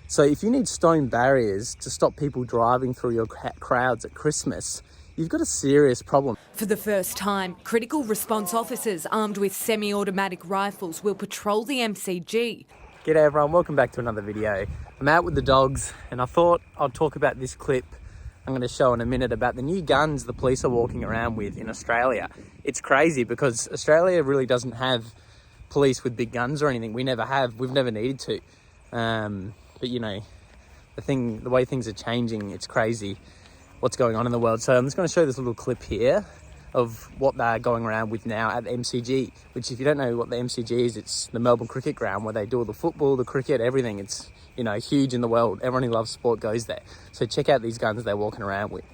So if you need stone barriers to stop people driving through your crowds at Christmas, you've got a serious problem. For the first time, critical response officers armed with semi-automatic rifles will patrol the MCG. G'day everyone, welcome back to another video. I'm out with the dogs and I thought I'd talk about this clip I'm going to show in a minute about the new guns the police are walking around with in Australia. It's crazy because Australia really doesn't have police with big guns or anything. We never have, we've never needed to. But you know, the way things are changing, it's crazy what's going on in the world. So I'm just going to show this little clip here of what they're going around with now at the MCG, which if you don't know what the MCG is, it's the Melbourne Cricket Ground where they do all the football, the cricket, everything. It's, you know, huge in the world. Everyone who loves sport goes there. So check out these guns they're walking around with.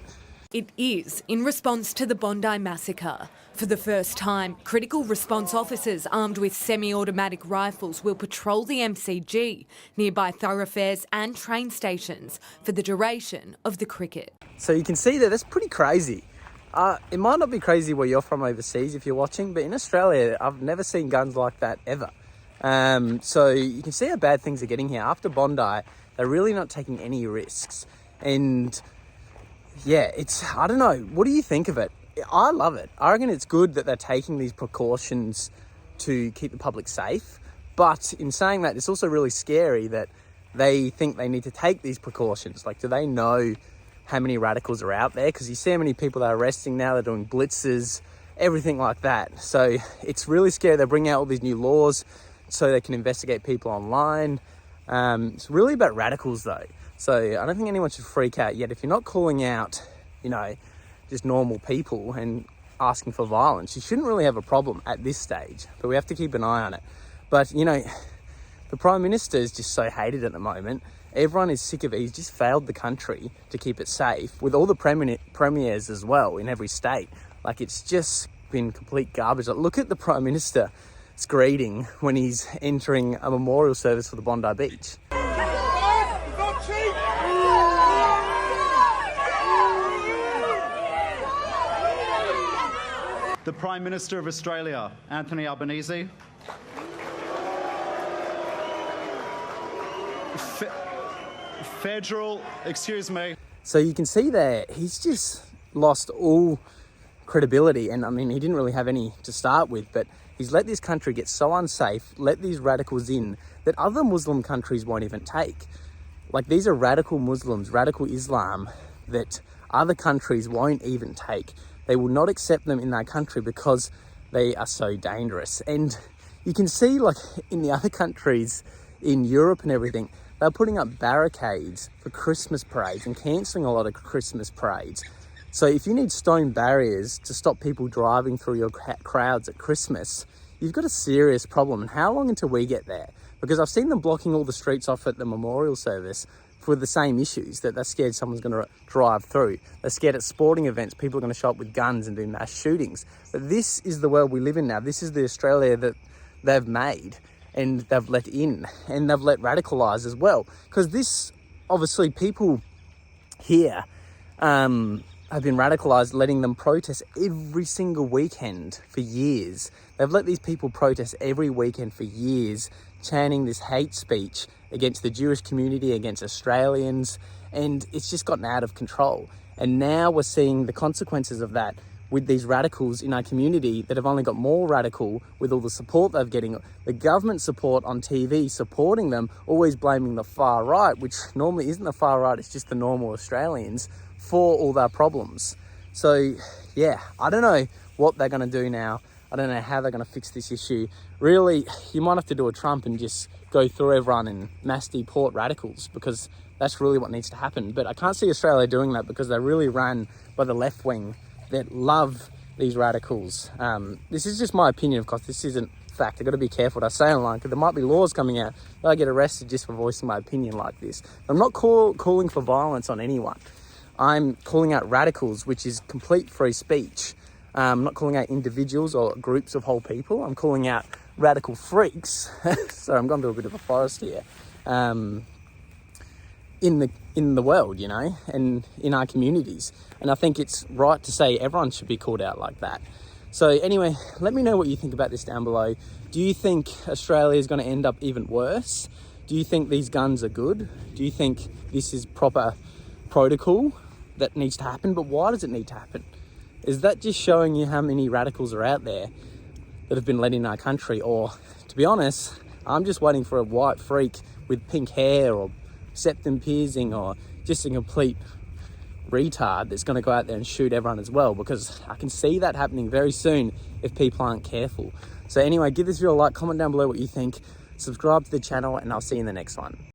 It is in response to the Bondi massacre. For the first time, critical response officers armed with semi-automatic rifles will patrol the MCG, nearby thoroughfares and train stations for the duration of the cricket. So you can see that's pretty crazy. It might not be crazy where you're from overseas if you're watching, but in Australia, I've never seen guns like that ever. So you can see how bad things are getting here. After Bondi, they're really not taking any risks. And yeah, I don't know. What do you think of it? I love it. I reckon it's good that they're taking these precautions to keep the public safe. But in saying that, it's also really scary that they think they need to take these precautions. Like, do they know how many radicals are out there? Because you see how many people they're arresting now. They're doing blitzes, everything like that. So it's really scary. They're bringing out all these new laws so they can investigate people online. It's really about radicals though. So I don't think anyone should freak out yet. If you're not calling out, you know, just normal people and asking for violence, you shouldn't really have a problem at this stage, but we have to keep an eye on it. But, you know, the Prime Minister is just so hated at the moment. Everyone is sick of it. He's just failed the country to keep it safe with all the premiers as well in every state. Like, it's just been complete garbage. Like, look at the Prime Minister's greeting when he's entering a memorial service for the Bondi Beach. The Prime Minister of Australia, Anthony Albanese. So you can see there, he's just lost all credibility. And I mean, he didn't really have any to start with, but he's let this country get so unsafe, let these radicals in that other Muslim countries won't even take. Like, these are radical Muslims, radical Islam that other countries won't even take. They will not accept them in their country because they are so dangerous. And you can see, like, in the other countries in Europe and everything, they're putting up barricades for Christmas parades and cancelling a lot of Christmas parades. So if you need stone barriers to stop people driving through your crowds at Christmas, you've got a serious problem. And how long until we get there? Because I've seen them blocking all the streets off at the memorial service for the same issues, that they're scared someone's going to drive through. They're scared at sporting events, people are going to show up with guns and do mass shootings. But this is the world we live in now. This is the Australia that they've made and they've let in, and they've let radicalise as well. Because this, obviously, people here have been radicalised, letting them protest every single weekend for years. They've let these people protest every weekend for years, chanting this hate speech against the Jewish community, against Australians, and it's just gotten out of control. And now we're seeing the consequences of that with these radicals in our community that have only got more radical with all the support they're getting, the government support on TV supporting them, always blaming the far right, which normally isn't the far right, it's just the normal Australians, for all their problems. So yeah, I don't know what they're going to do now. I don't know how they're going to fix this issue. Really, you might have to do a Trump and just go through everyone and mass deport radicals, because that's really what needs to happen. But I can't see Australia doing that because they're really run by the left wing that love these radicals. This is just my opinion, of course. This isn't fact. I've got to be careful what I say online, because there might be laws coming out that I get arrested just for voicing my opinion like this. I'm not calling for violence on anyone. I'm calling out radicals, which is complete free speech. I'm not calling out individuals or groups of whole people. I'm calling out radical freaks. So I'm going to a bit of a forest here. In the world, you know, and in our communities. And I think it's right to say everyone should be called out like that. So anyway, let me know what you think about this down below. Do you think Australia is going to end up even worse? Do you think these guns are good? Do you think this is proper protocol that needs to happen? But why does it need to happen? Is that just showing you how many radicals are out there that have been let in our country? Or, to be honest, I'm just waiting for a white freak with pink hair or septum piercing or just a complete retard that's going to go out there and shoot everyone as well, because I can see that happening very soon if people aren't careful. So anyway, give this video a like, comment down below what you think, subscribe to the channel, and I'll see you in the next one.